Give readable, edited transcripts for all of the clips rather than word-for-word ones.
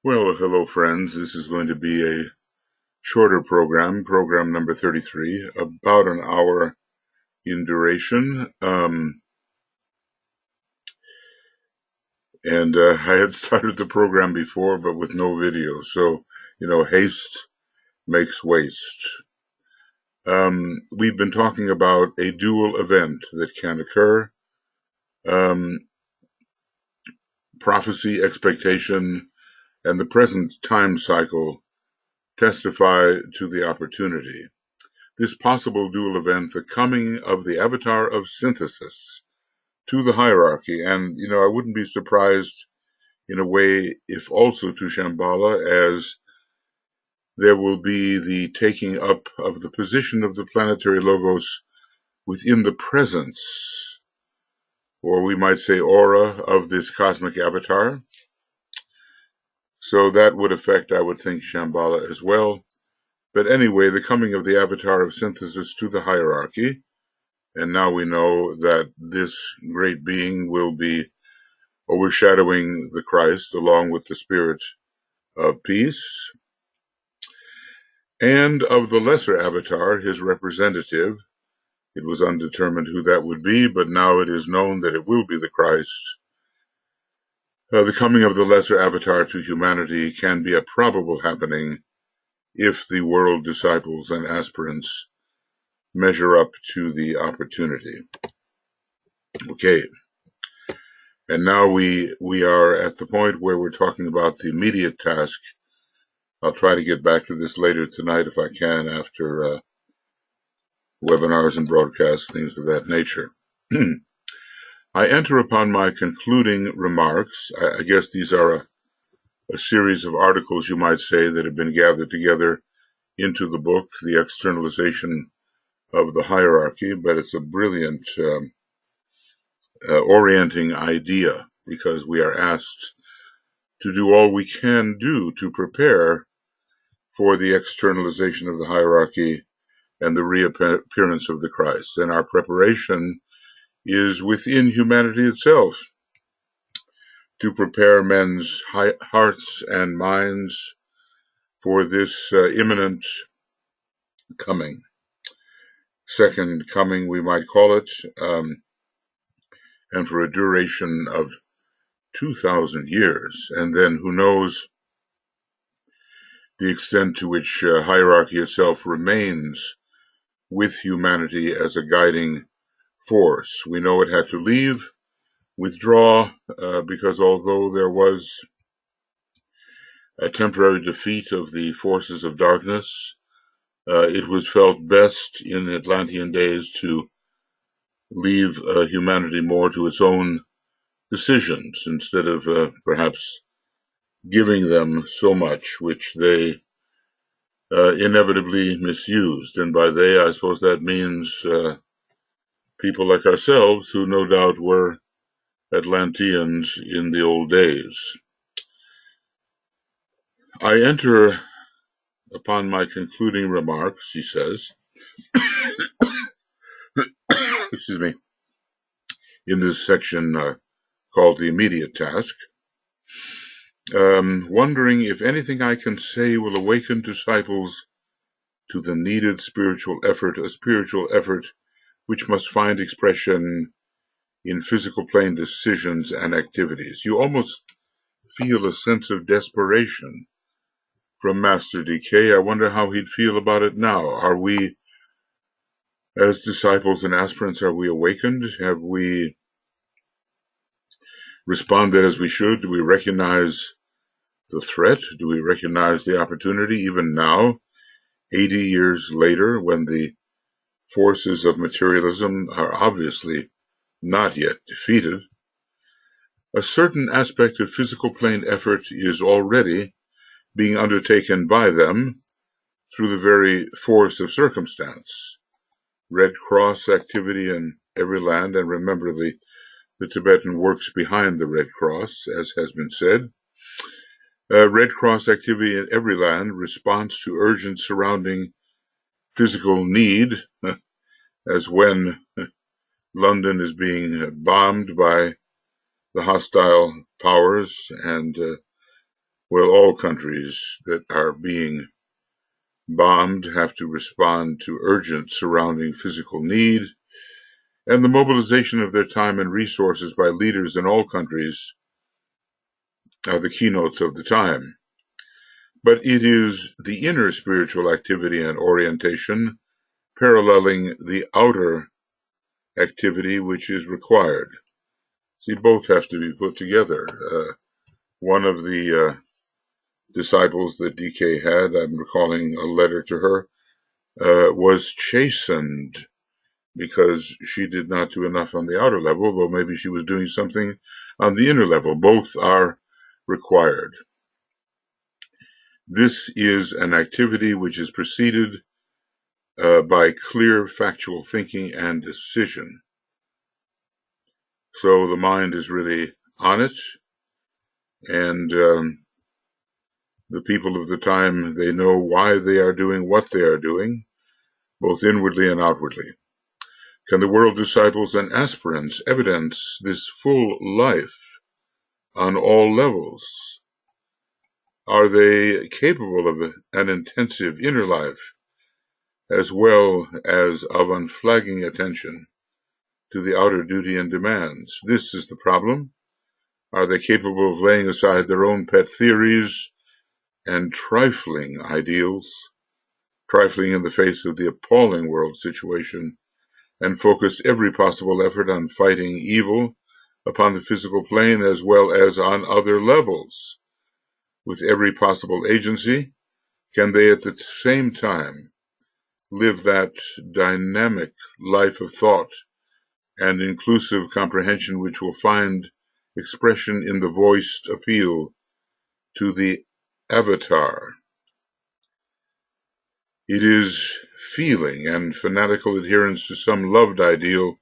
Well, hello, friends. This is going to be a shorter program number 33, about an hour in duration. I had started the program before, but with no video. So, haste makes waste. We've been talking about a dual event that can occur. Um, Prophecy, expectation, and the present time cycle testify to the opportunity. This possible dual event, the coming of the avatar of synthesis to the hierarchy. And, I wouldn't be surprised in a way if also to Shambhala, as there will be the taking up of the position of the planetary logos within the presence, or we might say aura, of this cosmic avatar. So that would affect, I would think, Shambhala as well. But anyway, the coming of the avatar of synthesis to the hierarchy. And now we know that this great being will be overshadowing the Christ along with the Spirit of peace. And of the lesser avatar, his representative. It was undetermined who that would be, but now it is known that it will be the Christ. The coming of the lesser avatar to humanity can be a probable happening if the world disciples and aspirants measure up to the opportunity. Okay. And now we are at the point where we're talking about the immediate task. I'll try to get back to this later tonight if I can, after webinars and broadcasts, things of that nature. I enter upon my concluding remarks. I guess these are a series of articles, you might say, that have been gathered together into the book, The Externalization of the Hierarchy, but it's a brilliant orienting idea, because we are asked to do all we can do to prepare for the externalization of the hierarchy and the reappearance of the Christ. And our preparation is within humanity itself, to prepare men's hearts and minds for this imminent coming. Second coming, we might call it, and for a duration of 2,000 years. And then who knows the extent to which hierarchy itself remains with humanity as a guiding force. We know it had to leave, withdraw, because although there was a temporary defeat of the forces of darkness, it was felt best in Atlantean days to leave humanity more to its own decisions, instead of perhaps giving them so much, which they inevitably misused. And by they, I suppose that means people like ourselves, who no doubt were Atlanteans in the old days. I enter upon my concluding remarks, he says, excuse me, in this section called The Immediate Task, wondering if anything I can say will awaken disciples to the needed spiritual effort, a spiritual effort which must find expression in physical plane decisions and activities. You almost feel a sense of desperation from Master DK. I wonder how he'd feel about it now. Are we, as disciples and aspirants, are we awakened? Have we responded as we should? Do we recognize the threat? Do we recognize the opportunity even now, 80 years later, when the forces of materialism are obviously not yet defeated? A certain aspect of physical plane effort is already being undertaken by them through the very force of circumstance. Red Cross activity in every land, and remember the Tibetan works behind the Red Cross, as has been said. Red Cross activity in every land responds to urgent surrounding physical need, as when London is being bombed by the hostile powers, and Well, all countries that are being bombed have to respond to urgent surrounding physical need, and the mobilization of their time and resources by leaders in all countries are the keynotes of the time. But it is the inner spiritual activity and orientation paralleling the outer activity which is required. See, both have to be put together. One of the disciples that DK had, I'm recalling a letter to her, was chastened because she did not do enough on the outer level, though maybe she was doing something on the inner level. Both are required. This is an activity which is preceded by clear factual thinking and decision. So the mind is really on it, and the people of the time, they know why they are doing what they are doing, both inwardly and outwardly. Can the world disciples and aspirants evidence this full life on all levels? Are they capable of an intensive inner life as well as of unflagging attention to the outer duty and demands? This is the problem. Are they capable of laying aside their own pet theories and trifling ideals, trifling in the face of the appalling world situation, and focus every possible effort on fighting evil upon the physical plane as well as on other levels? With every possible agency, can they at the same time live that dynamic life of thought and inclusive comprehension which will find expression in the voiced appeal to the avatar? It is feeling and fanatical adherence to some loved ideal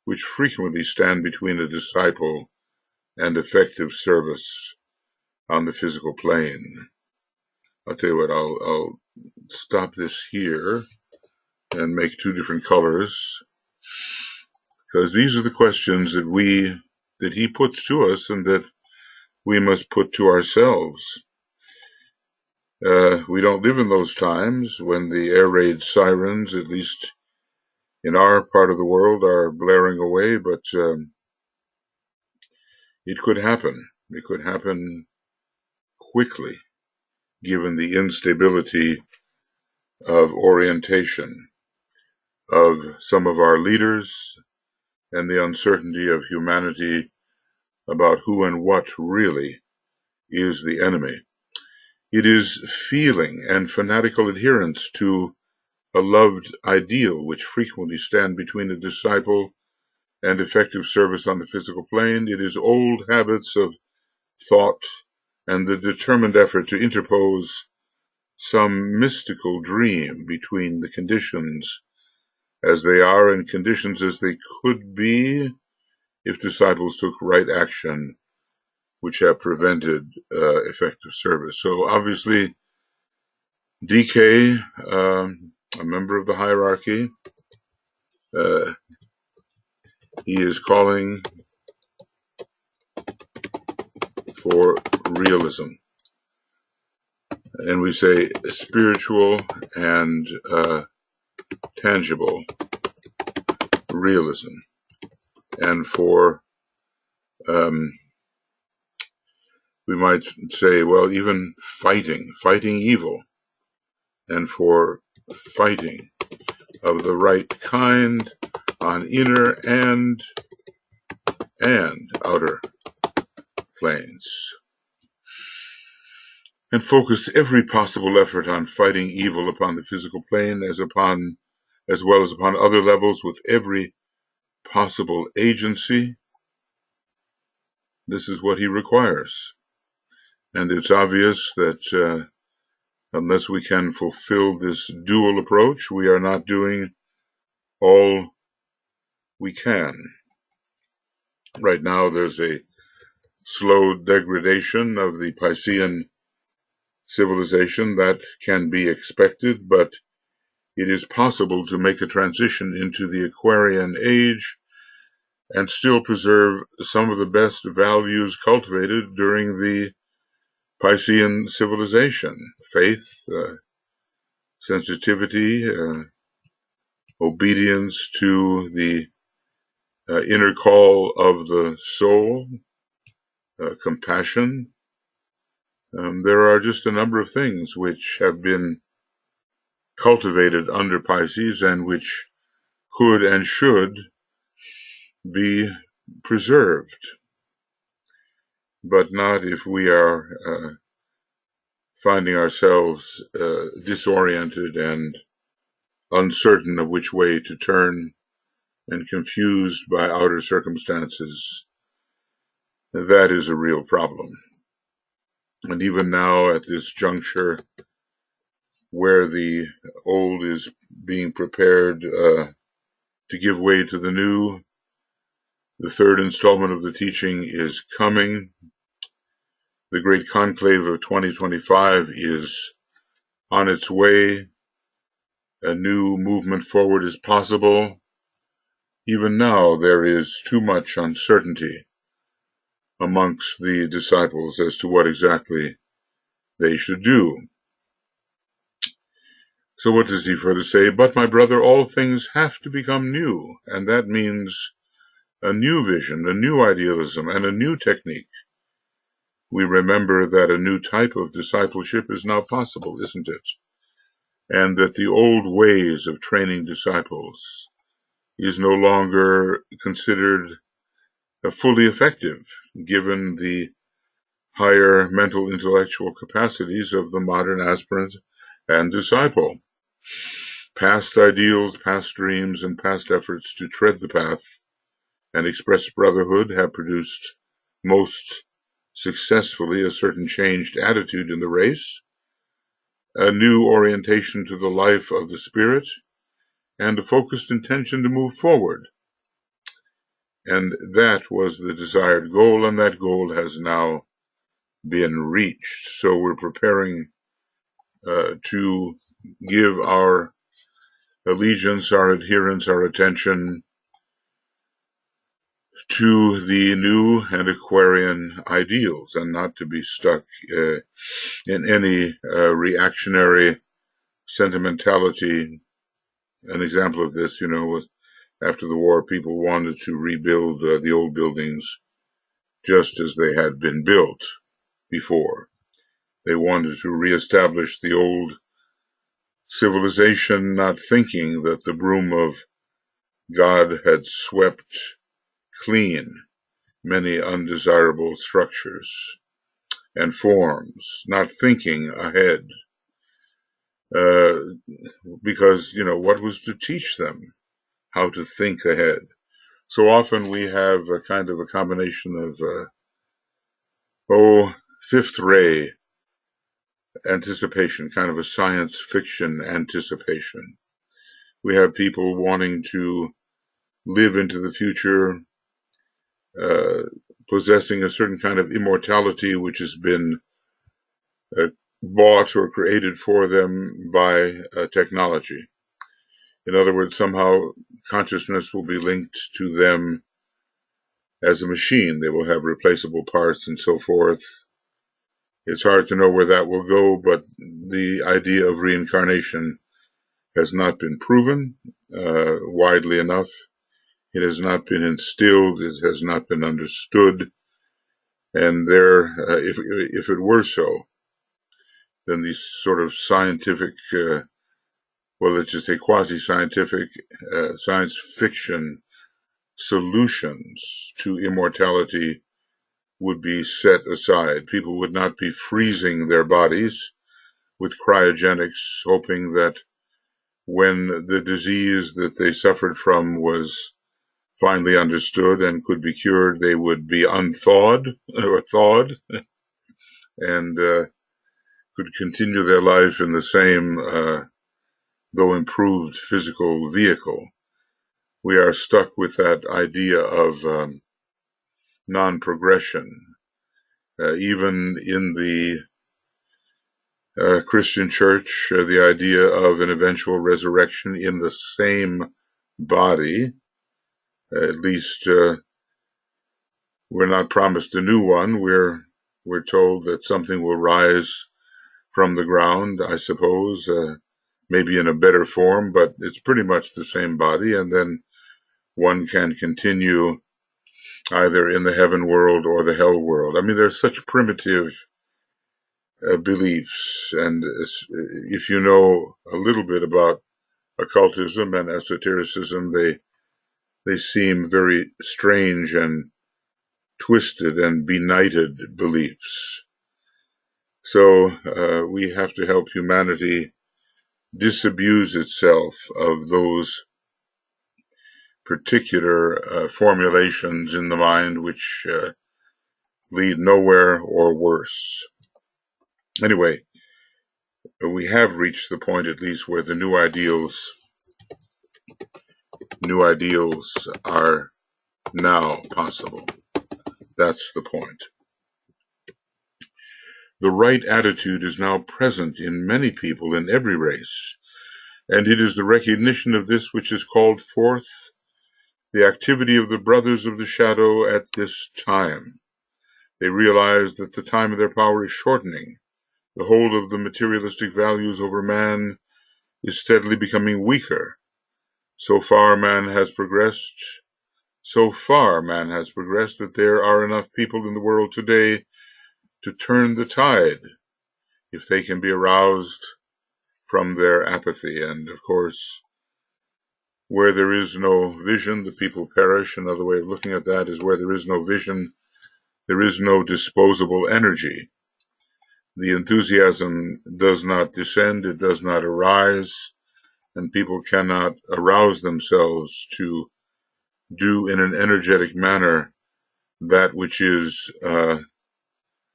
which frequently stand between a disciple and effective service on the physical plane. I'll tell you what, I'll stop this here and make two different colors, because these are the questions that he puts to us and that we must put to ourselves. We don't live in those times when the air raid sirens, at least in our part of the world, are blaring away, but it could happen. It could happen quickly, given the instability of orientation of some of our leaders and the uncertainty of humanity about who and what really is the enemy. It is feeling and fanatical adherence to a loved ideal which frequently stand between a disciple and effective service on the physical plane. It is old habits of thought and the determined effort to interpose some mystical dream between the conditions as they are and conditions as they could be if disciples took right action, which have prevented effective service. So obviously, DK, a member of the hierarchy, he is calling for realism. And we say spiritual and tangible realism. And for, we might say, well, even fighting evil, and for fighting of the right kind on inner and outer planes, and focus every possible effort on fighting evil upon the physical plane as well as upon other levels with every possible agency. This is what he requires. And it's obvious that unless we can fulfill this dual approach, we are not doing all we can. Right now, there's a slow degradation of the Piscean civilization that can be expected, but it is possible to make a transition into the Aquarian age and still preserve some of the best values cultivated during the Piscean civilization, faith, sensitivity, obedience to the inner call of the soul, compassion. There are just a number of things which have been cultivated under Pisces and which could and should be preserved, but not if we are finding ourselves disoriented and uncertain of which way to turn and confused by outer circumstances. That is a real problem. And even now at this juncture where the old is being prepared to give way to the new, the third installment of the teaching is coming. The great conclave of 2025 is on its way. A new movement forward is possible. Even now, there is too much uncertainty amongst the disciples as to what exactly they should do. So what does he further say? But my brother, all things have to become new, and that means a new vision, a new idealism, and a new technique. We remember that a new type of discipleship is now possible, isn't it? And that the old ways of training disciples is no longer considered fully effective, given the higher mental intellectual capacities of the modern aspirant and disciple. Past ideals, past dreams, and past efforts to tread the path and express brotherhood have produced most successfully a certain changed attitude in the race, a new orientation to the life of the spirit, and a focused intention to move forward. And that was the desired goal, and that goal has now been reached. So we're preparing to give our allegiance, our adherence, our attention to the new and Aquarian ideals, and not to be stuck in any reactionary sentimentality. An example of this, was after the war, people wanted to rebuild the old buildings just as they had been built before. They wanted to reestablish the old civilization, not thinking that the broom of God had swept clean many undesirable structures and forms, not thinking ahead, because, what was to teach them how to think ahead? So often we have a kind of a combination of, fifth ray anticipation, kind of a science fiction anticipation. We have people wanting to live into the future, possessing a certain kind of immortality which has been bought or created for them by technology. In other words, somehow consciousness will be linked to them as a machine. They will have replaceable parts and so forth. It's hard to know where that will go, but the idea of reincarnation has not been proven widely enough. It has not been instilled. It has not been understood. And if it were so, then these sort of scientific, let's just say quasi-scientific, science fiction solutions to immortality would be set aside. People would not be freezing their bodies with cryogenics, hoping that when the disease that they suffered from was finally understood and could be cured, they would be unthawed or thawed and could continue their life in the same, though improved, physical vehicle. We are stuck with that idea of non-progression. Even in the Christian church, the idea of an eventual resurrection in the same body, at least we're not promised a new one. We're We're told that something will rise from the ground, I suppose, maybe in a better form, but it's pretty much the same body, and then one can continue either in the heaven world or the hell world. I mean, they're such primitive beliefs, and if you know a little bit about occultism and esotericism, they seem very strange and twisted and benighted beliefs. So we have to help humanity disabuse itself of those particular formulations in the mind which lead nowhere or worse. Anyway, we have reached the point, at least, where the new ideals are now possible. That's the point. The right attitude is now present in many people in every race, and it is the recognition of this which is called forth the activity of the brothers of the shadow at this time. They realize that the time of their power is shortening. The hold of the materialistic values over man is steadily becoming weaker. So far man has progressed that there are enough people in the world today to turn the tide if they can be aroused from their apathy. And of course, where there is no vision, the people perish. Another way of looking at that is where there is no vision, there is no disposable energy. The enthusiasm does not descend, it does not arise, and people cannot arouse themselves to do in an energetic manner that which is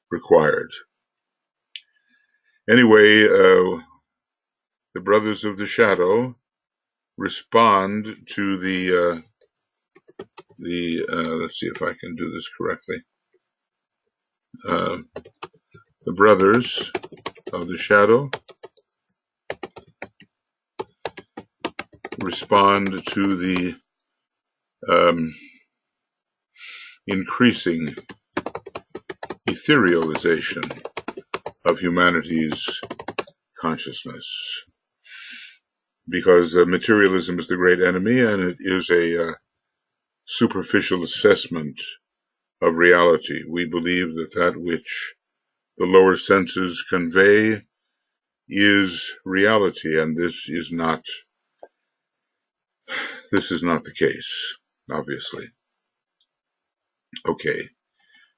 required. Anyway, the brothers of the shadow respond to the let's see if I can do this correctly. The brothers of the shadow respond to the increasing etherealization of humanity's consciousness, because materialism is the great enemy, and it is a superficial assessment of reality. We believe that that which the lower senses convey is reality, and this is not the case, obviously. Okay,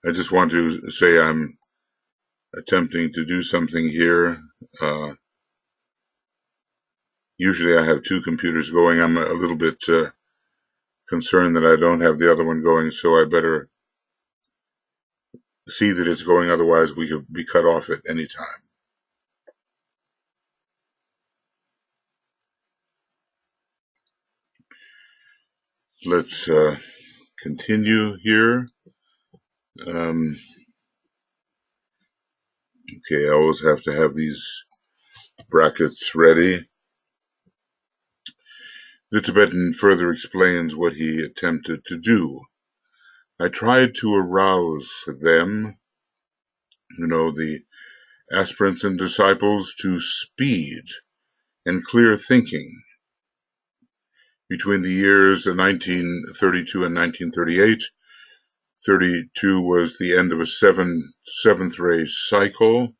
I just want to say I'm attempting to do something here. Usually I have two computers going. I'm a little bit concerned that I don't have the other one going, so I better see that it's going, otherwise we could be cut off at any time. Let's continue here. Okay, I always have to have these brackets ready. The Tibetan further explains what he attempted to do. I tried to arouse them, the aspirants and disciples, to speed and clear thinking. Between the years 1932 and 1938, 32 was the end of a seventh ray cycle,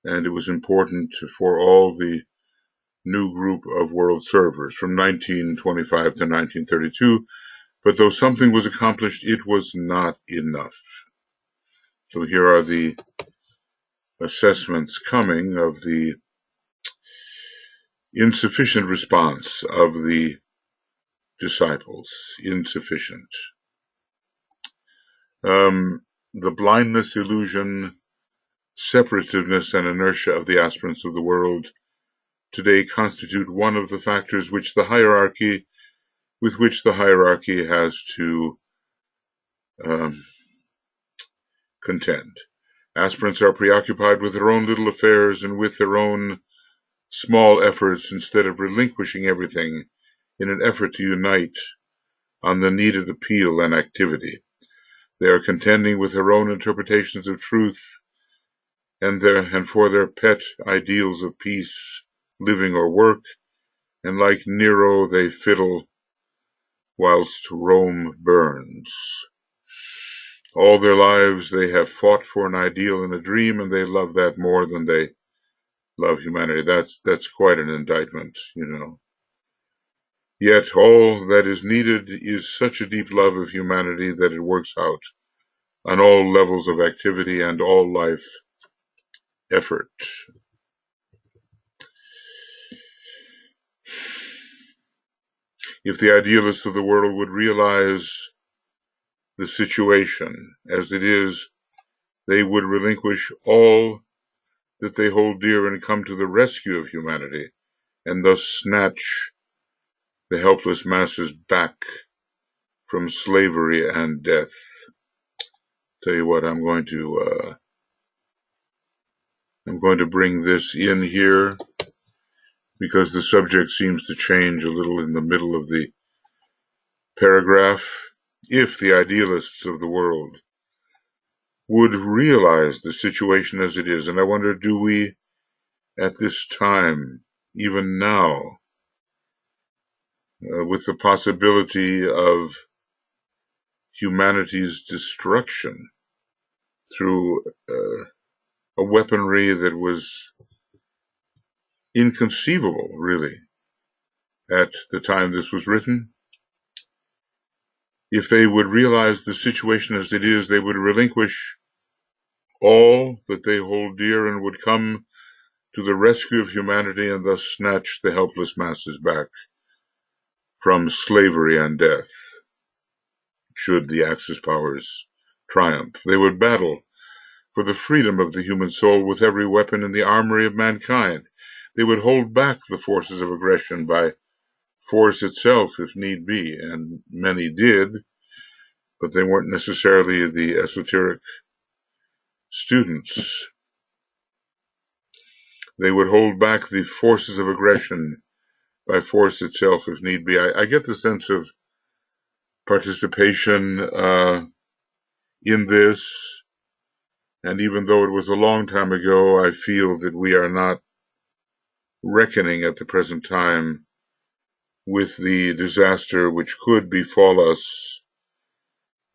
and it was important for all the new group of world servers from 1925 to 1932. But though something was accomplished, it was not enough. So here are the assessments coming of the insufficient response of the disciples. Insufficient. The blindness, illusion, separativeness, and inertia of the aspirants of the world today constitute one of the factors with which the hierarchy has to contend. Aspirants are preoccupied with their own little affairs and with their own small efforts instead of relinquishing everything in an effort to unite on the needed appeal and activity. They are contending with their own interpretations of truth and for their pet ideals of peace, living or work, and like Nero they fiddle whilst Rome burns. All their lives they have fought for an ideal and a dream, and they love that more than they love humanity. That's quite an indictment, you know. Yet all that is needed is such a deep love of humanity that it works out on all levels of activity and all life effort. If the idealists of the world would realize the situation as it is, they would relinquish all that they hold dear and come to the rescue of humanity, and thus snatch the helpless masses back from slavery and death. Tell you what, I'm going to bring this in here because the subject seems to change a little in the middle of the paragraph. If the idealists of the world would realize the situation as it is, and I wonder, do we at this time, even now, with the possibility of humanity's destruction through a weaponry that was inconceivable, really, at the time this was written. If they would realize the situation as it is, they would relinquish all that they hold dear and would come to the rescue of humanity and thus snatch the helpless masses back from slavery and death. Should the Axis powers triumph, they would battle for the freedom of the human soul with every weapon in the armory of mankind. They would hold back the forces of aggression by force itself if need be, and many did, but they weren't necessarily the esoteric students. They would hold back the forces of aggression by force itself if need be. I get the sense of participation in this, and even though it was a long time ago, I feel that we are not reckoning at the present time with the disaster which could befall us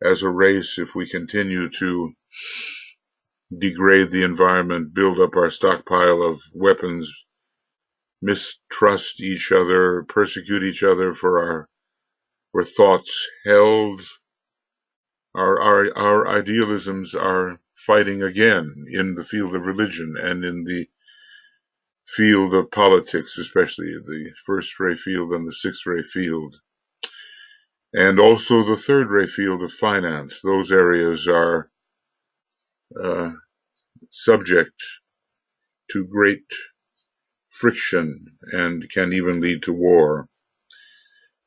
as a race if we continue to degrade the environment, build up our stockpile of weapons, mistrust each other, persecute each other for our thoughts held. Our idealisms are fighting again in the field of religion and in the field of politics, especially the first-ray field and the sixth-ray field, and also the third-ray field of finance. Those areas are subject to great friction and can even lead to war.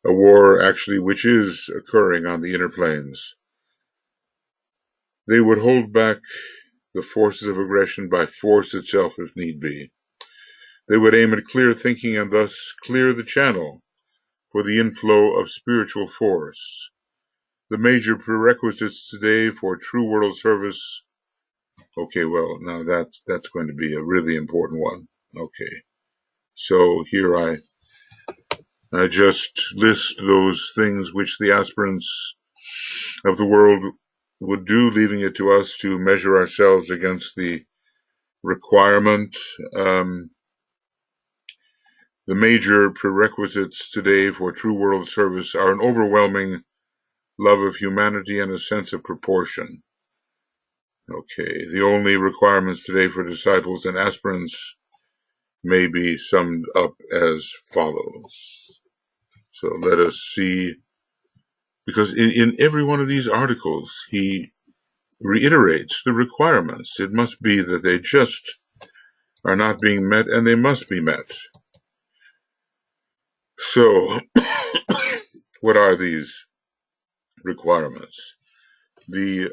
A war, actually, which is occurring on the inner planes. They would hold back the forces of aggression by force itself if need be. They would aim at clear thinking and thus clear the channel for the inflow of spiritual force. The major prerequisites today for true world service. Okay, well, now that's going to be a really important one. Okay, so here I just list those things which the aspirants of the world would do, leaving it to us to measure ourselves against the requirement. The major prerequisites today for true world service are an overwhelming love of humanity and a sense of proportion. Okay, the only requirements today for disciples and aspirants may be summed up as follows. So let us see, because in every one of these articles, he reiterates the requirements. It must be that they just are not being met, and they must be met. So, what are these requirements? The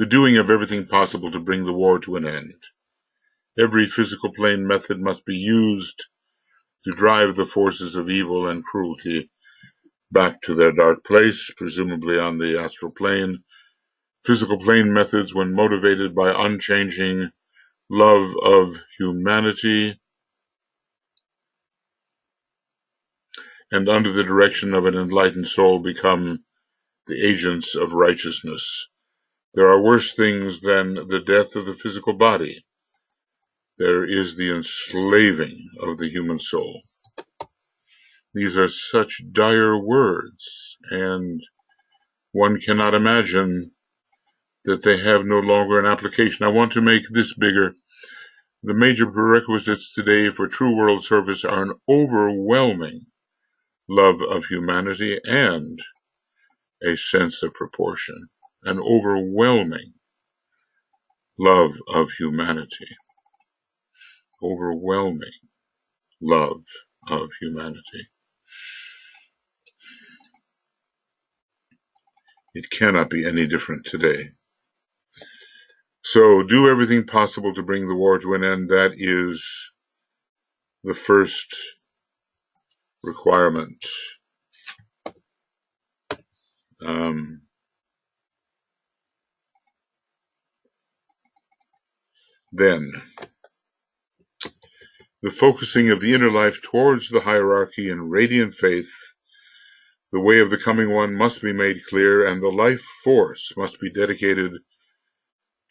doing of everything possible to bring the war to an end. Every physical plane method must be used to drive the forces of evil and cruelty back to their dark place, presumably on the astral plane. Physical plane methods, when motivated by unchanging love of humanity and under the direction of an enlightened soul, become the agents of righteousness. There are worse things than the death of the physical body. There is the enslaving of the human soul. These are such dire words, and one cannot imagine that they have no longer an application. I want to make this bigger. The major prerequisites today for true world service are an overwhelming love of humanity and a sense of proportion. An overwhelming love of humanity. Overwhelming love of humanity. It cannot be any different today. So do everything possible to bring the war to an end. That is the first requirement. Then, the focusing of the inner life towards the hierarchy in radiant faith. The way of the coming one must be made clear, and the life force must be dedicated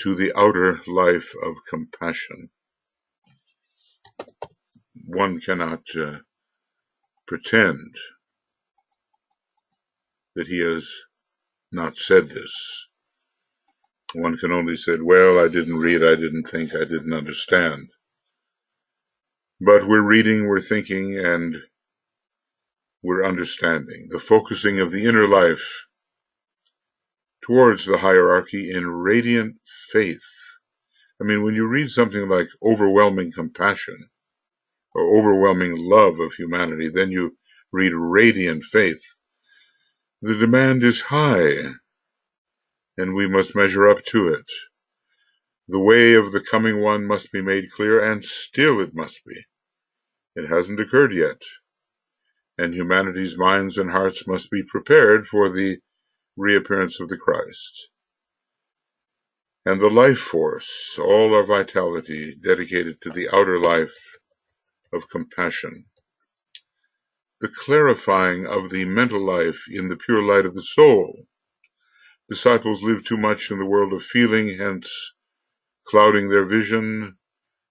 to the outer life of compassion. One cannot pretend that he has not said this. One can only say, well, I didn't read, I didn't think, I didn't understand. But we're reading, we're thinking, and we're understanding. The focusing of the inner life towards the hierarchy in radiant faith. I mean, when you read something like overwhelming compassion or overwhelming love of humanity, then you read radiant faith. The demand is high, and we must measure up to it. The way of the coming one must be made clear, and still it must be. It hasn't occurred yet, and humanity's minds and hearts must be prepared for the reappearance of the Christ. And the life force, all our vitality, dedicated to the outer life of compassion. The clarifying of the mental life in the pure light of the soul. Disciples live too much in the world of feeling, hence clouding their vision.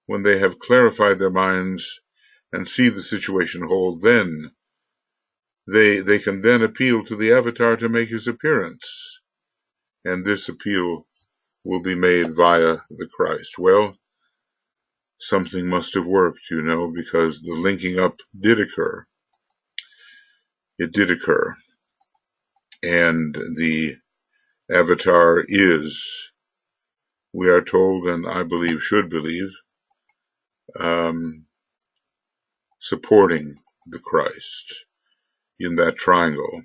When they have clarified their minds and see the situation whole, then they can then appeal to the avatar to make his appearance. And this appeal will be made via the Christ. Well, something must have worked, because the linking up did occur. It did occur. And the avatar is, we are told, and I believe should believe, supporting the Christ in that triangle.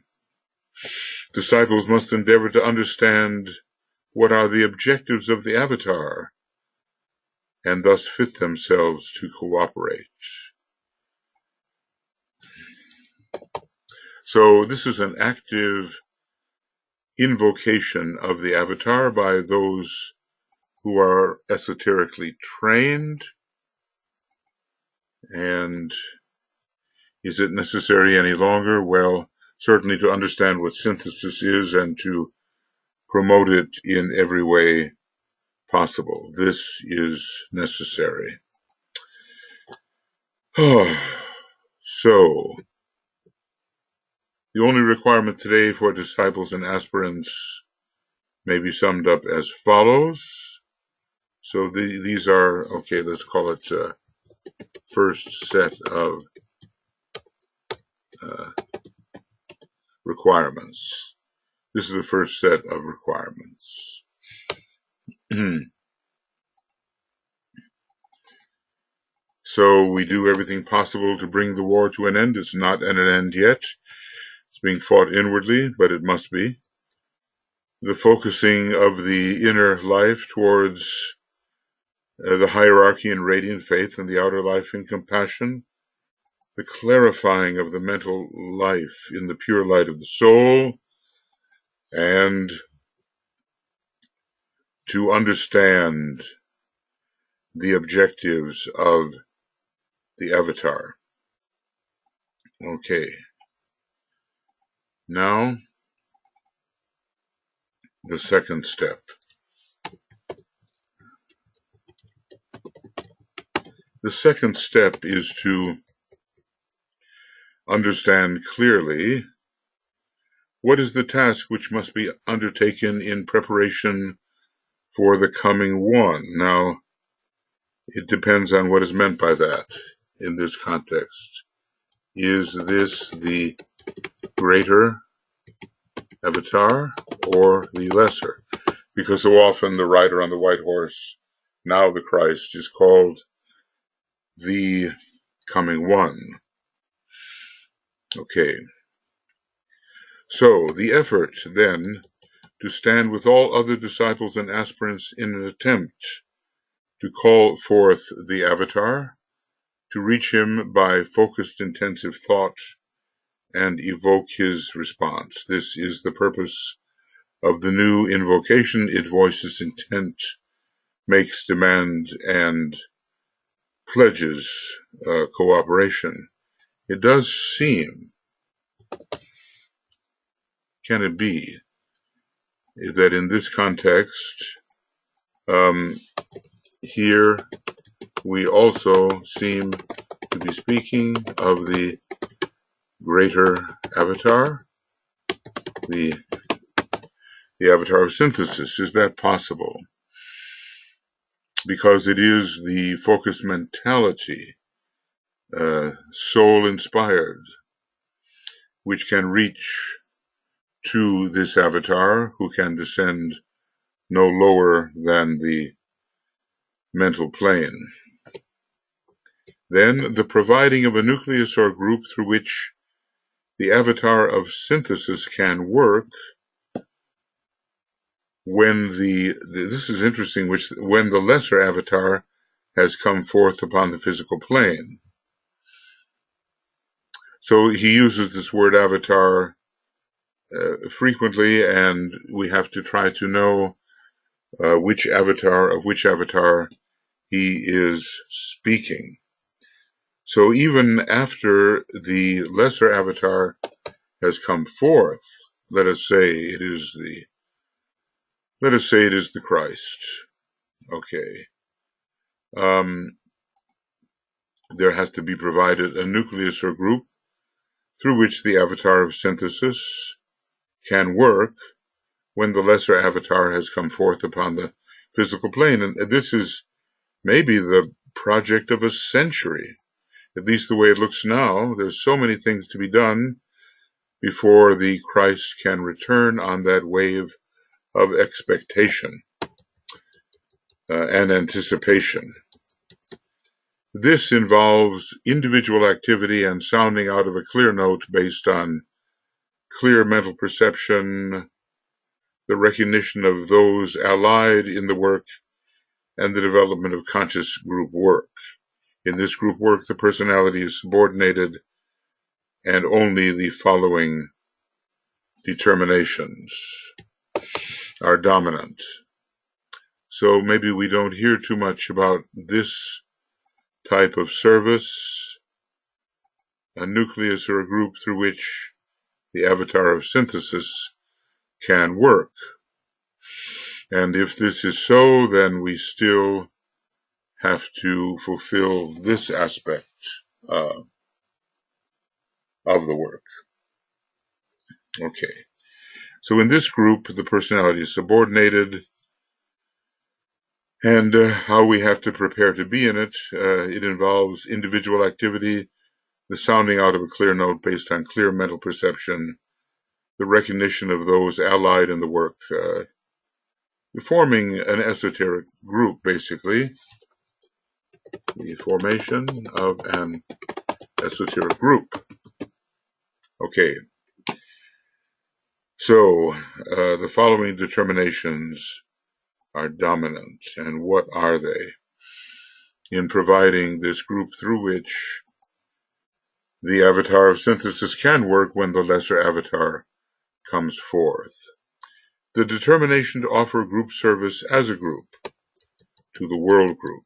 Disciples must endeavor to understand what are the objectives of the avatar and thus fit themselves to cooperate. So this is an active invocation of the avatar by those who are esoterically trained. And is it necessary any longer? Well, certainly to understand what synthesis is and to promote it in every way possible. This is necessary. So, the only requirement today for disciples and aspirants may be summed up as follows. So these are, okay, let's call it first set of requirements. This is the first set of requirements. So we do everything possible to bring the war to an end. It's not at an end yet. It's being fought inwardly, but it must be. The focusing of the inner life towards the hierarchy in radiant faith and the outer life in compassion. the clarifying of the mental life in the pure light of the soul, and to understand the objectives of the avatar. Okay, now the second step. The second step is to understand clearly what is the task which must be undertaken in preparation for the coming one. Now, it depends on what is meant by that in this context. Is this the greater avatar or the lesser? Because so often the rider on the white horse, now the Christ, is called the coming one. Okay. So the effort then to stand with all other disciples and aspirants in an attempt to call forth the avatar, to reach him by focused intensive thought and evoke his response. This is the purpose of the new invocation. It voices intent, makes demand, and pledges cooperation. It does seem, can it be, that in this context, here we also seem to be speaking of the greater avatar, the avatar of synthesis. Is that possible? Because it is the focused mentality, soul inspired, which can reach to this avatar who can descend no lower than the mental plane. Then the providing of a nucleus or group through which the avatar of synthesis can work when this is interesting, when the lesser avatar has come forth upon the physical plane. So he uses this word avatar frequently, and we have to try to know which avatar he is speaking. So even after the lesser avatar has come forth, let us say it is the Christ. Okay. There has to be provided a nucleus or group through which the avatar of synthesis can work when the lesser avatar has come forth upon the physical plane. And this is maybe the project of a century, at least the way it looks now. There's so many things to be done before the Christ can return on that wave of expectation and anticipation. This involves individual activity and sounding out of a clear note based on clear mental perception, the recognition of those allied in the work, and the development of conscious group work. In this group work, the personality is subordinated, and only the following determinations are dominant. So maybe we don't hear too much about this type of service, a nucleus or a group through which the avatar of synthesis can work. And if this is so, then we still have to fulfill this aspect of the work. Okay. So in this group, the personality is subordinated, and how we have to prepare to be in it. It involves individual activity, the sounding out of a clear note based on clear mental perception, the recognition of those allied in the work, forming an esoteric group, basically, the formation of an esoteric group. Okay, so the following determinations are dominant, and what are they? In providing this group through which The avatar of synthesis can work when the lesser avatar comes forth. The determination to offer group service as a group to the world group.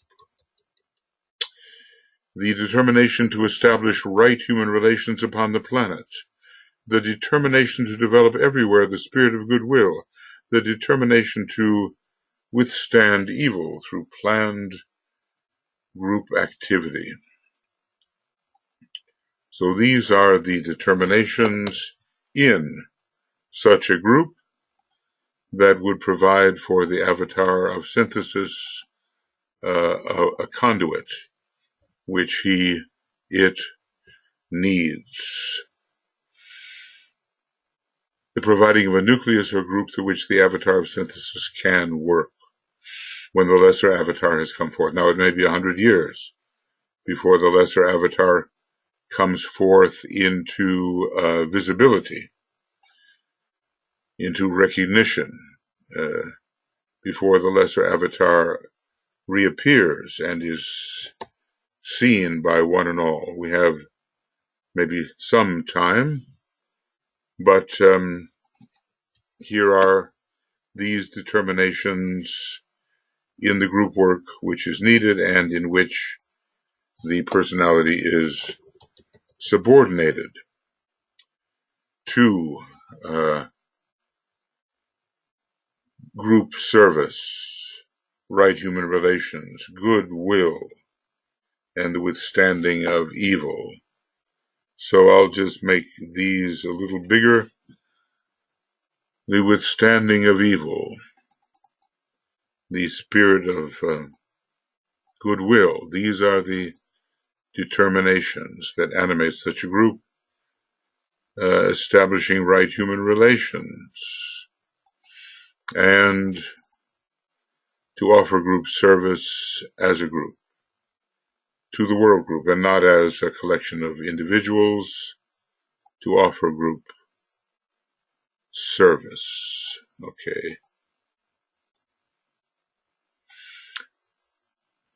The determination to establish right human relations upon the planet. The determination to develop everywhere the spirit of goodwill. The determination to withstand evil through planned group activity. So these are the determinations in such a group that would provide for the avatar of synthesis a conduit which it needs. The providing of a nucleus or group through which the avatar of synthesis can work when the lesser avatar has come forth. Now, it may be 100 years before the lesser avatar comes forth into visibility, into recognition, before the lesser avatar reappears and is seen by one and all. We have maybe some time, but here are these determinations in the group work which is needed and in which the personality is subordinated to group service, right human relations, goodwill, and the withstanding of evil. So I'll just make these a little bigger. The withstanding of evil, the spirit of goodwill. These are the determinations that animate such a group, establishing right human relations, and to offer group service as a group to the world group and not as a collection of individuals, to offer group service. Okay.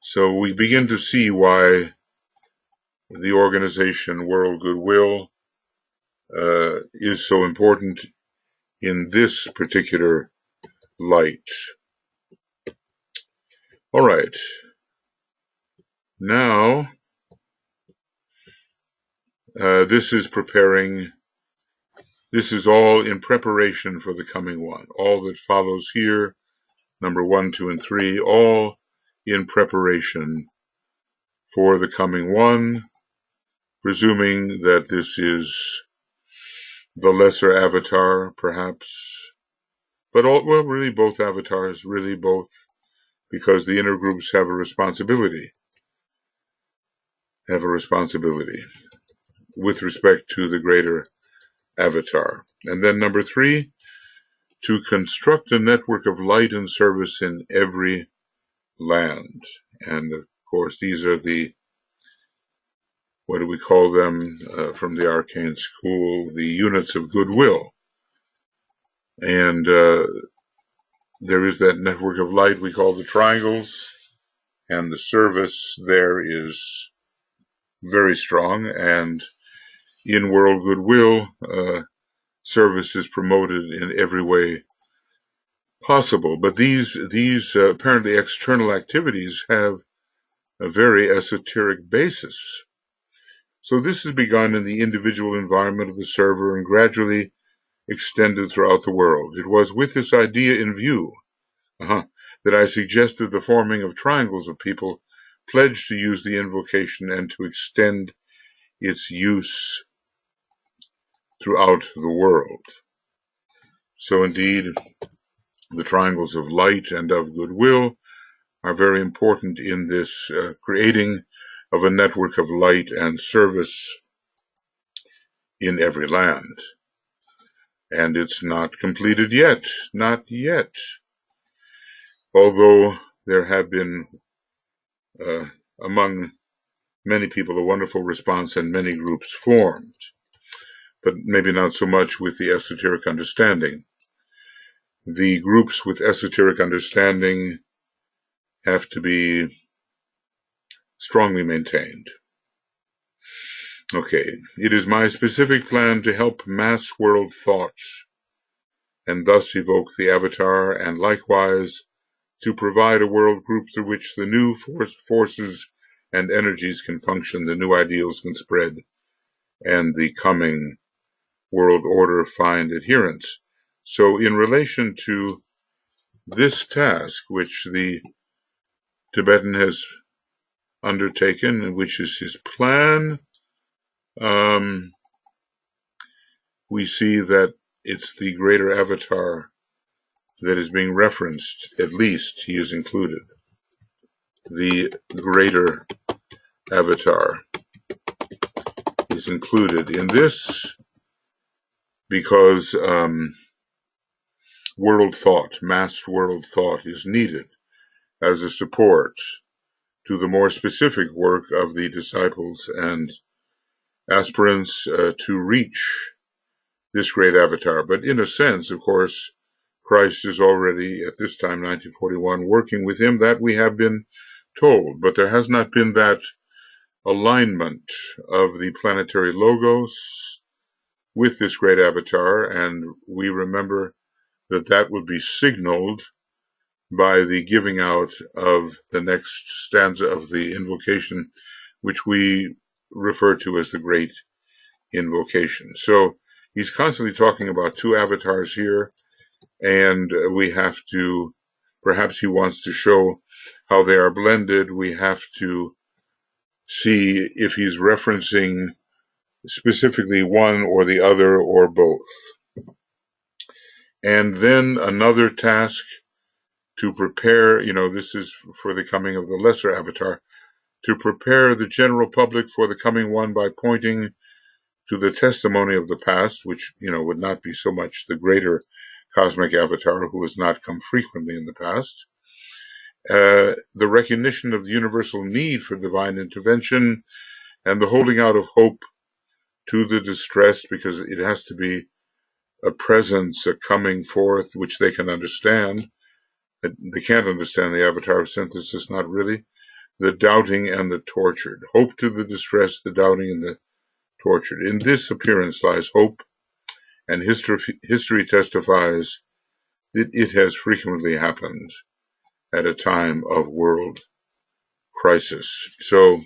So we begin to see why the organization World Goodwill is so important in this particular light. All right. Now, this is all in preparation for the coming one. All that follows here, number 1, 2, and 3, all in preparation for the coming one, presuming that this is the lesser avatar, perhaps, but really both avatars, really both, because the inner groups have a responsibility with respect to the greater avatar. And then number 3, to construct a network of light and service in every land. And of course, these are what do we call them from the arcane school, the units of goodwill. And there is that network of light we call the triangles, and the service there is very strong, and in world goodwill, service is promoted in every way possible. But these apparently external activities have a very esoteric basis. So this has begun in the individual environment of the server and gradually extended throughout the world. It was with this idea in view that I suggested the forming of triangles of people pledged to use the invocation and to extend its use throughout the world. So indeed, the triangles of light and of goodwill are very important in this creating of a network of light and service in every land. And it's not completed yet, not yet. Although there have been, among many people, a wonderful response and many groups formed, but maybe not so much with the esoteric understanding. The groups with esoteric understanding have to be strongly maintained. Okay, it is my specific plan to help mass world thought and thus evoke the avatar, and likewise to provide a world group through which the new forces and energies can function, the new ideals can spread, and the coming world order find adherents. So in relation to this task, which the Tibetan has undertaken, which is his plan, um, we see that it's the greater avatar that is being referenced. At least he is included. The greater avatar is included in this because world thought, mass world thought, is needed as a support to the more specific work of the disciples and aspirants to reach this great avatar. But in a sense, of course, Christ is already, at this time, 1941, working with him. That we have been told, but there has not been that alignment of the planetary logos with this great avatar, and we remember that that would be signaled by the giving out of the next stanza of the invocation, which we refer to as the Great Invocation. So he's constantly talking about two avatars here, and we have to, perhaps he wants to show how they are blended. We have to see if he's referencing specifically one or the other or both. And then another task to prepare, this is for the coming of the lesser avatar, to prepare the general public for the coming one by pointing to the testimony of the past, which, would not be so much the greater cosmic avatar who has not come frequently in the past, the recognition of the universal need for divine intervention, and the holding out of hope to the distressed, because it has to be a presence, a coming forth, which they can understand. They can't understand the avatar of synthesis, not really. The doubting and the tortured. Hope to the distressed, the doubting and the tortured. In this appearance lies hope, and history testifies that it has frequently happened at a time of world crisis. So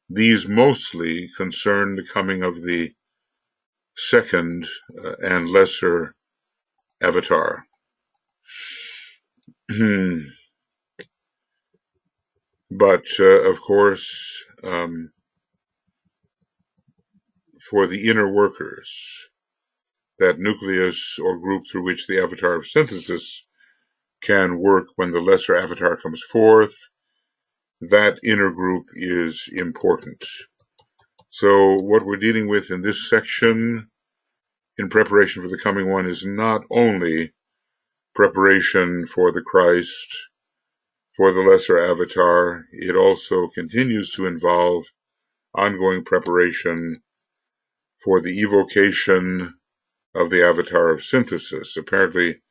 these mostly concern the coming of the second and lesser avatar. But of course, for the inner workers, that nucleus or group through which the avatar of synthesis can work when the lesser avatar comes forth, that inner group is important. So what we're dealing with in this section in preparation for the coming one is not only preparation for the Christ, for the lesser avatar, it also continues to involve ongoing preparation for the evocation of the avatar of synthesis. Apparently,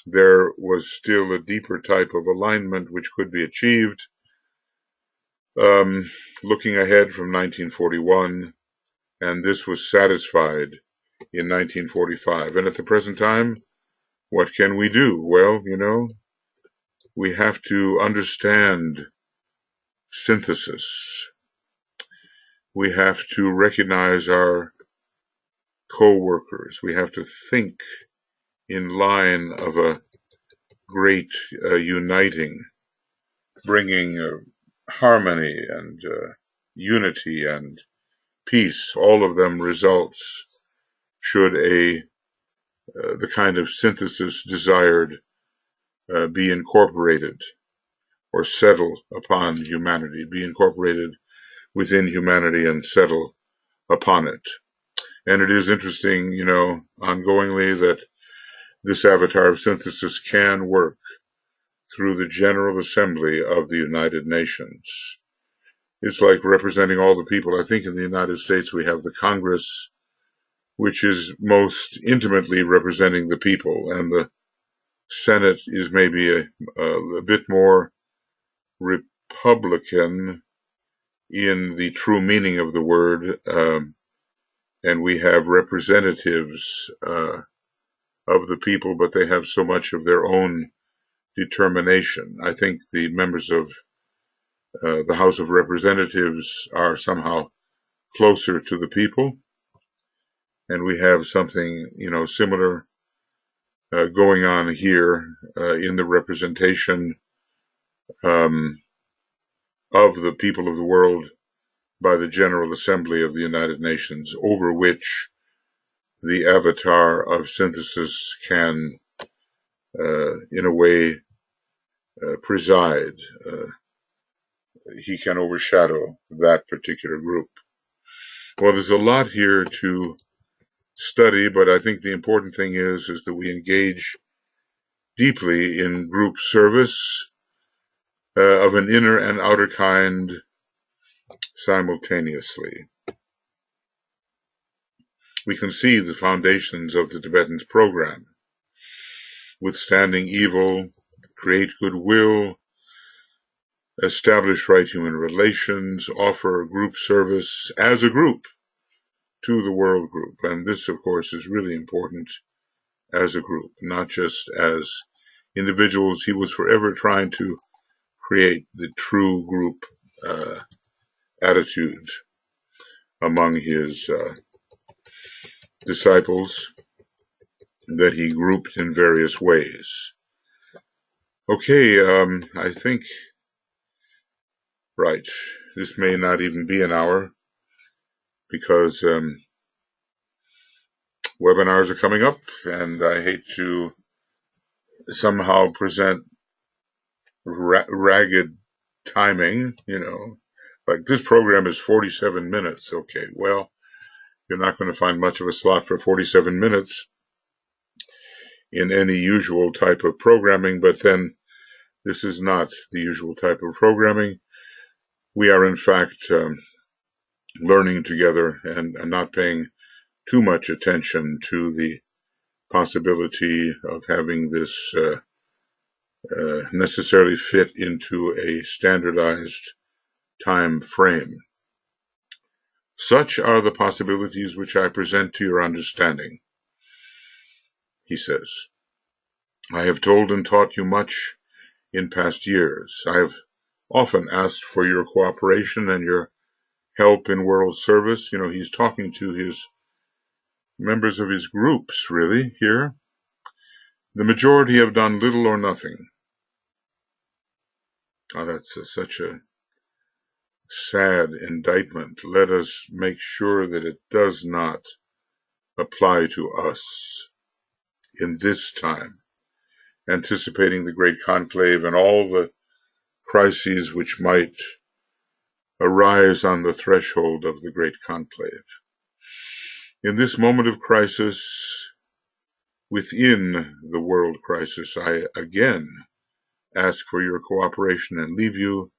there was still a deeper type of alignment which could be achieved. Looking ahead from 1941, and this was satisfied in 1945. And at the present time, what can we do? Well, we have to understand synthesis. We have to recognize our co-workers. We have to think in line of a great uniting, bringing harmony and unity and peace. All of them results should the kind of synthesis desired be incorporated or settle upon humanity, be incorporated within humanity and settle upon it. And it is interesting, ongoingly, that this avatar of synthesis can work through the General Assembly of the United Nations. It's like representing all the people. I think in the United States we have the Congress, which is most intimately representing the people, and the Senate is maybe a bit more Republican in the true meaning of the word, and we have representatives of the people, but they have so much of their own determination. I think the members of the House of Representatives are somehow closer to the people, and we have something, similar going on here in the representation um, of the people of the world by the General Assembly of the United Nations, over which the avatar of synthesis can, in a way, preside. He can overshadow that particular group. Well, there's a lot here to study, but I think the important thing is that we engage deeply in group service of an inner and outer kind simultaneously. We can see the foundations of the Tibetans' program: withstanding evil, create goodwill, establish right human relations, offer group service as a group to the world group. And this, of course, is really important as a group, not just as individuals. He was forever trying to create the true group attitude among his disciples that he grouped in various ways. Okay, I think, right, this may not even be an hour because webinars are coming up, and I hate to somehow present ragged timing, like this program is 47 minutes. Okay, well, you're not going to find much of a slot for 47 minutes in any usual type of programming, but then this is not the usual type of programming. We are, in fact, learning together and not paying too much attention to the possibility of having this necessarily fit into a standardized time frame. Such are the possibilities which I present to your understanding, he says. I have told and taught you much in past years. I have often asked for your cooperation and your help in world service. He's talking to his members of his groups, really, here. The majority have done little or nothing. Oh, that's such a sad indictment. Let us make sure that it does not apply to us in this time, anticipating the great conclave and all the crises which might arise on the threshold of the great conclave. In this moment of crisis, within the world crisis, I again ask for your cooperation and leave you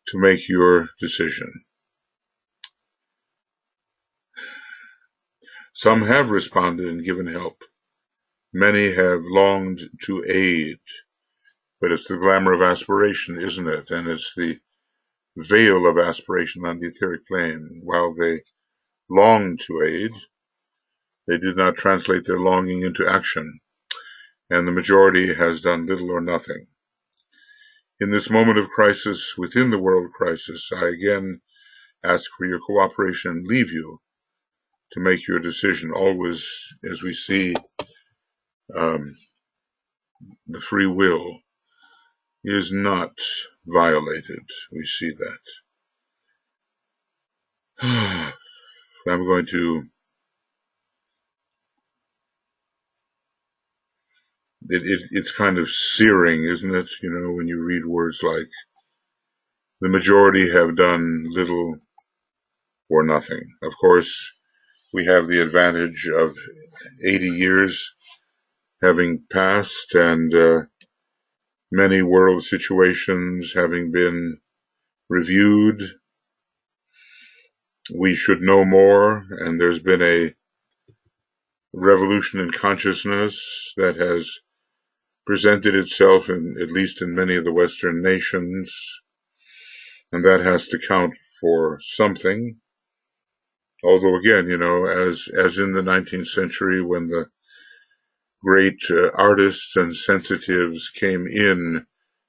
to make your decision. Some have responded and given help. Many have longed to aid, but it's the glamour of aspiration, isn't it? And it's the veil of aspiration on the etheric plane. While they longed to aid, they did not translate their longing into action, and the majority has done little or nothing. In this moment of crisis, within the world crisis, I again ask for your cooperation and leave you to make your decision. Always, as we see, the free will is not violated. We see that. I'm going to, it's kind of searing, isn't it? When you read words like, the majority have done little or nothing. Of course, we have the advantage of 80 years having passed and many world situations having been reviewed. We should know more, and there's been a revolution in consciousness that has presented itself, at least in many of the Western nations, and that has to count for something. Although again, as in the 19th century when the great artists and sensitives came in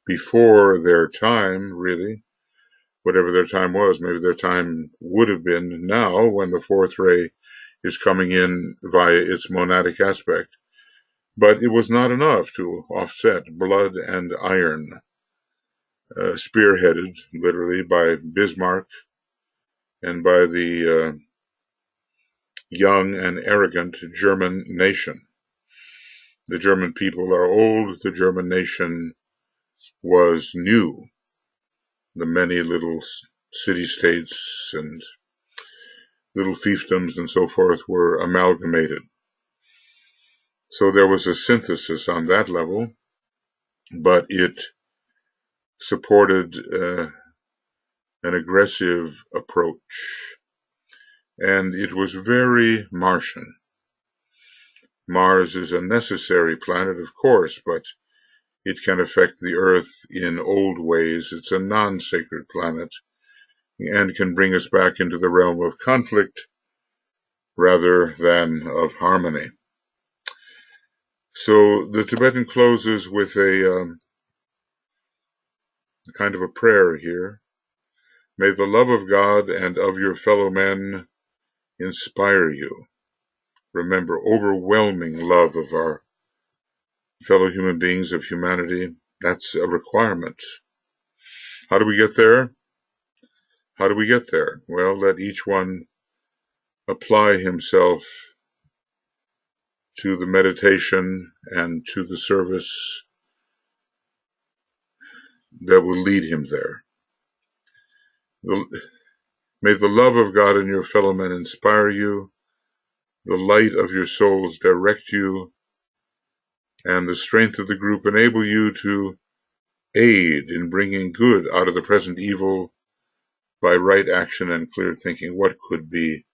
before their time, really, whatever their time was, maybe their time would have been now when the fourth ray is coming in via its monadic aspect. But it was not enough to offset blood and iron, spearheaded literally by Bismarck and by the young and arrogant German nation. The German people are old, the German nation was new. The many little city-states and little fiefdoms and so forth were amalgamated. So there was a synthesis on that level, but it supported an aggressive approach. And it was very Martian. Mars is a necessary planet, of course, but it can affect the Earth in old ways. It's a non-sacred planet and can bring us back into the realm of conflict rather than of harmony. So the Tibetan closes with a kind of a prayer here. May the love of God and of your fellow men inspire you. Remember, overwhelming love of our fellow human beings, of humanity, that's a requirement. How do we get there? How do we get there? Well, let each one apply himself to the meditation and to the service that will lead him there. May the love of God and your fellow men inspire you, the light of your souls direct you, and the strength of the group enable you to aid in bringing good out of the present evil by right action and clear thinking. What could be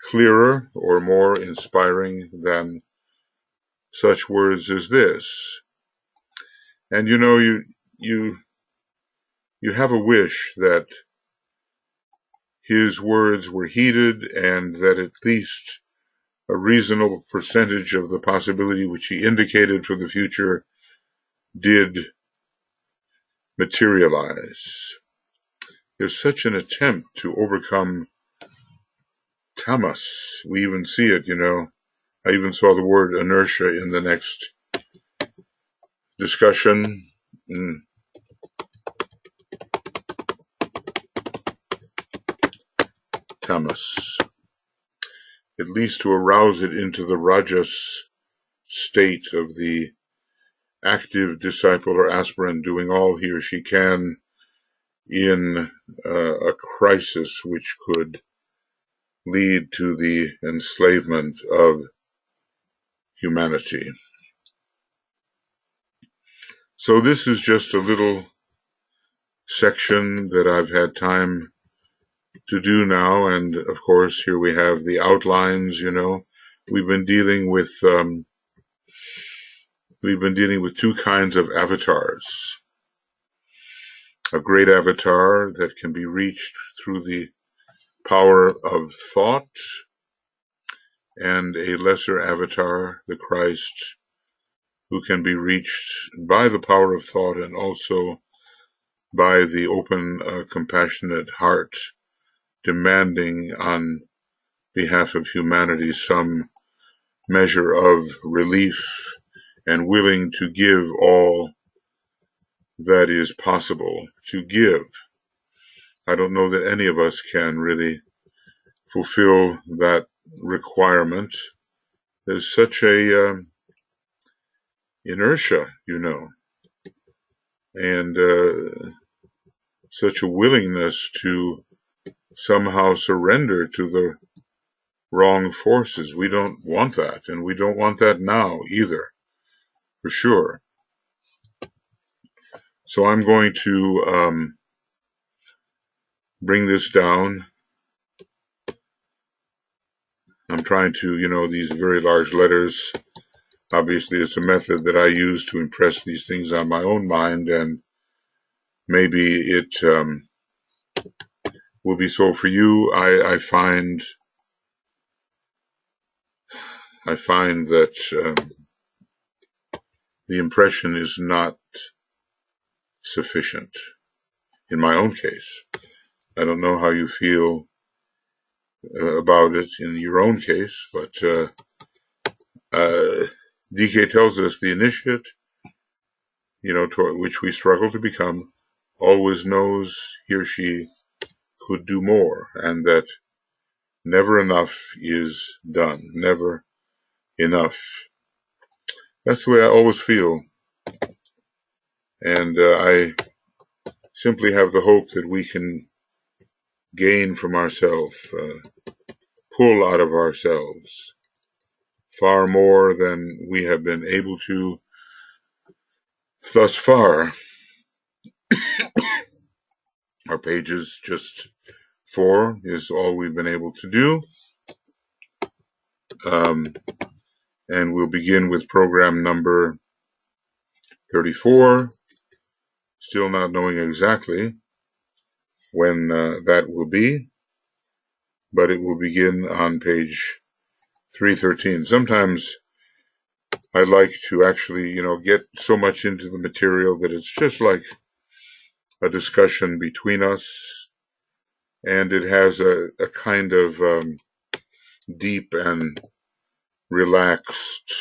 clearer or more inspiring than such words as this? And you have a wish that his words were heeded and that at least a reasonable percentage of the possibility which he indicated for the future did materialize. There's such an attempt to overcome tamas. We even see it, I even saw the word inertia in the next discussion. Tamas. At least to arouse it into the rajas state of the active disciple or aspirant doing all he or she can in a crisis which could lead to the enslavement of humanity. So this is just a little section that I've had time to do now, and of course here we have the outlines. We've been dealing with two kinds of avatars. A great avatar that can be reached through the power of thought, and a lesser avatar, the Christ, who can be reached by the power of thought and also by the open, compassionate heart, demanding on behalf of humanity some measure of relief and willing to give all that is possible to give. I don't know that any of us can really fulfill that requirement. There's such a inertia, and such a willingness to somehow surrender to the wrong forces. We don't want that, and we don't want that now either, for sure. So I'm going to bring this down. I'm trying to, these very large letters, obviously it's a method that I use to impress these things on my own mind, and maybe it will be so for you. I find that the impression is not sufficient in my own case. I don't know how you feel about it in your own case, but DK tells us the initiate, which we struggle to become, always knows he or she could do more, and that never enough is done. Never enough. That's the way I always feel. And I simply have the hope that we can gain from ourselves, pull out of ourselves far more than we have been able to thus far. Our pages just 4 is all we've been able to do. And we'll begin with program number 34, still not knowing exactly when that will be, but it will begin on page 313. Sometimes I like to actually, get so much into the material that it's just like a discussion between us, and it has a kind of deep and relaxed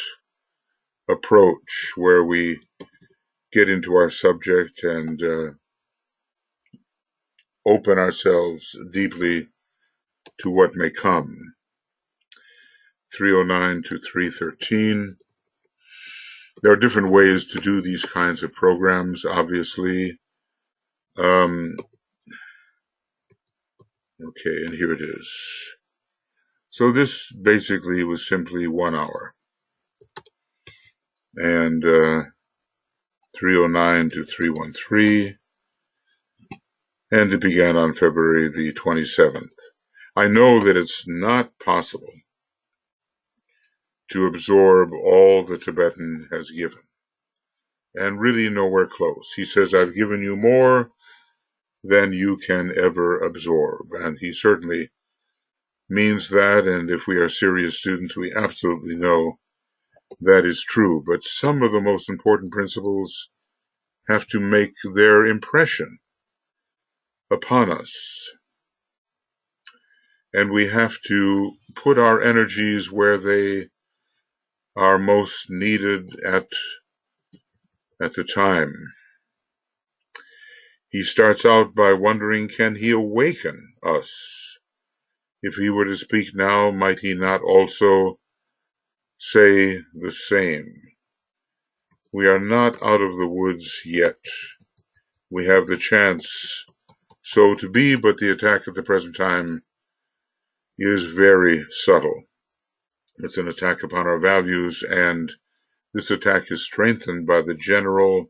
approach where we get into our subject and open ourselves deeply to what may come. 309 to 313. There are different ways to do these kinds of programs, obviously. Okay, and here it is. So this basically was simply 1 hour. And 309 to 313. And it began on February the 27th. I know that it's not possible to absorb all the Tibetan has given, and really nowhere close. He says, I've given you more than you can ever absorb, and he certainly means that, and if we are serious students, we absolutely know that is true. But some of the most important principles have to make their impression upon us, and we have to put our energies where they are most needed at the time. He starts out by wondering, can he awaken us? If he were to speak now, might he not also say the same? We are not out of the woods yet. We have the chance so to be, but the attack at the present time is very subtle. It's an attack upon our values, and this attack is strengthened by the general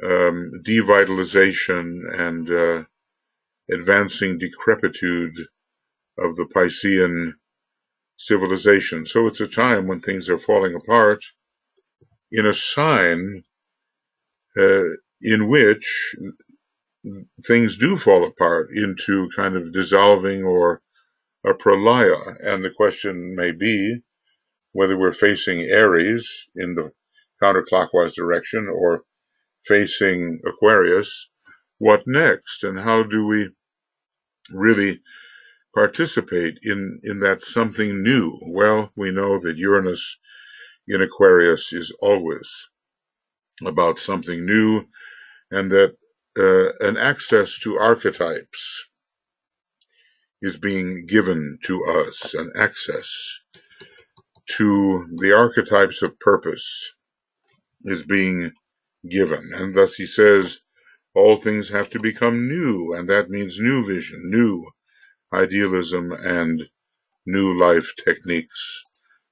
devitalization and advancing decrepitude of the Piscean civilization. So it's a time when things are falling apart in a sign in which things do fall apart into kind of dissolving or a pralaya. And the question may be whether we're facing Aries in the counterclockwise direction or facing Aquarius. What next? And how do we really participate in that something new? Well, we know that Uranus in Aquarius is always about something new, and that an access to archetypes is being given to us, an access to the archetypes of purpose is being given. And thus he says, all things have to become new, and that means new vision, new idealism, and new life techniques.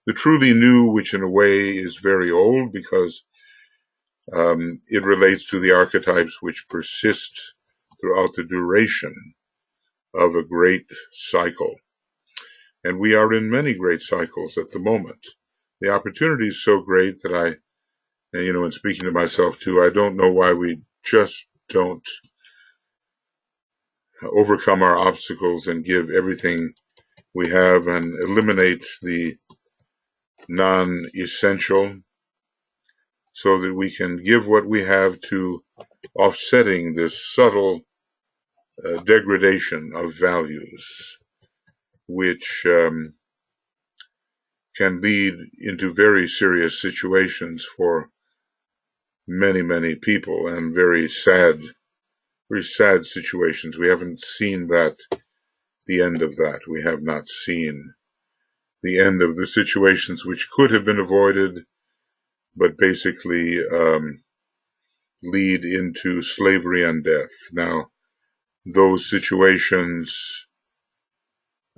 The truly new, which in a way is very old because it relates to the archetypes which persist throughout the duration of a great cycle. And we are in many great cycles at the moment. The opportunity is so great that in speaking to myself too, I don't know why we just don't overcome our obstacles and give everything we have and eliminate the non-essential so that we can give what we have to offsetting this subtle degradation of values, which can lead into very serious situations for many, many people and very sad situations. We haven't seen the end of that. We have not seen the end of the situations which could have been avoided, but basically lead into slavery and death. Now, those situations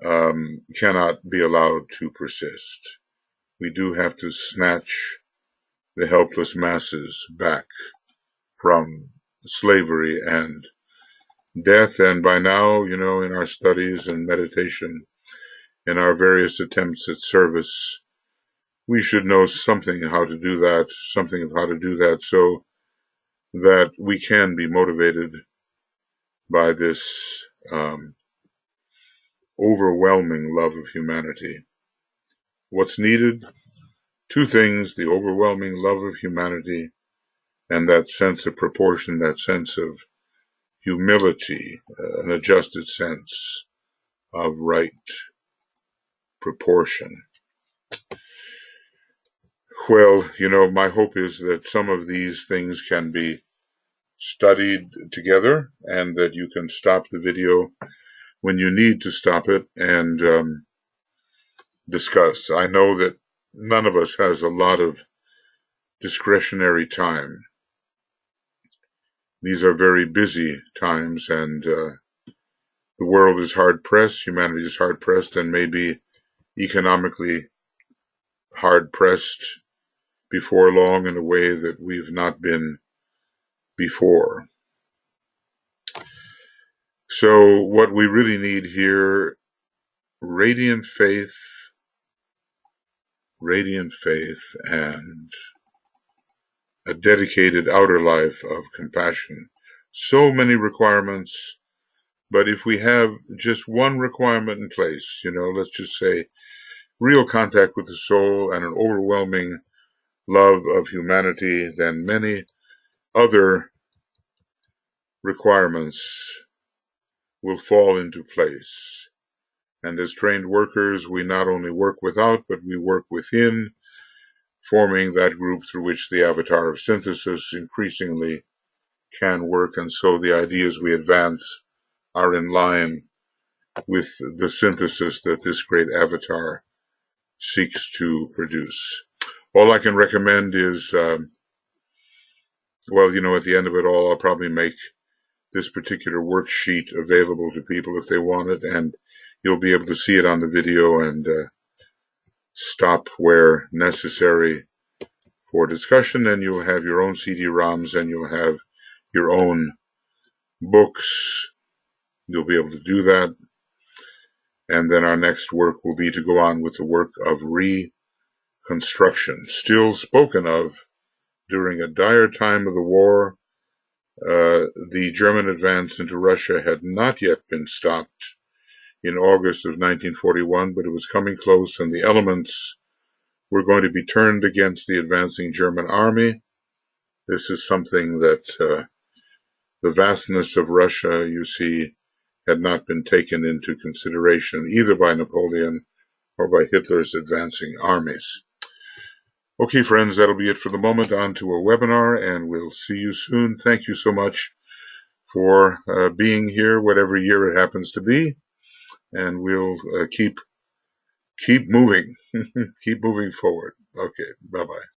cannot be allowed to persist. We do have to snatch the helpless masses back from slavery and death. And by now, in our studies and meditation, in our various attempts at service, we should know something of how to do that so that we can be motivated by this overwhelming love of humanity. What's needed? Two things: the overwhelming love of humanity and that sense of proportion, that sense of humility, an adjusted sense of right proportion. Well, my hope is that some of these things can be studied together and that you can stop the video when you need to stop it and discuss. I know that none of us has a lot of discretionary time. These are very busy times, and the world is hard pressed, humanity is hard pressed, and maybe economically hard pressed before long in a way that we've not been before. So what we really need here, radiant faith, and a dedicated outer life of compassion. So many requirements, but if we have just one requirement in place, let's just say real contact with the soul and an overwhelming love of humanity, then many other requirements will fall into place. And as trained workers, we not only work without, but we work within, forming that group through which the avatar of synthesis increasingly can work. And so the ideas we advance are in line with the synthesis that this great avatar seeks to produce. All I can recommend is, at the end of it all, I'll probably make this particular worksheet available to people if they want it, and you'll be able to see it on the video and stop where necessary for discussion, and you'll have your own CD-ROMs and you'll have your own books. You'll be able to do that. And then our next work will be to go on with the work of reconstruction, still spoken of during a dire time of the war. The German advance into Russia had not yet been stopped in August of 1941, but it was coming close, and the elements were going to be turned against the advancing German army. This is something that the vastness of Russia, you see, had not been taken into consideration either by Napoleon or by Hitler's advancing armies. Okay, friends, that'll be it for the moment. On to a webinar, and we'll see you soon. Thank you so much for being here, whatever year it happens to be, and we'll keep moving, keep moving forward. Okay, bye-bye.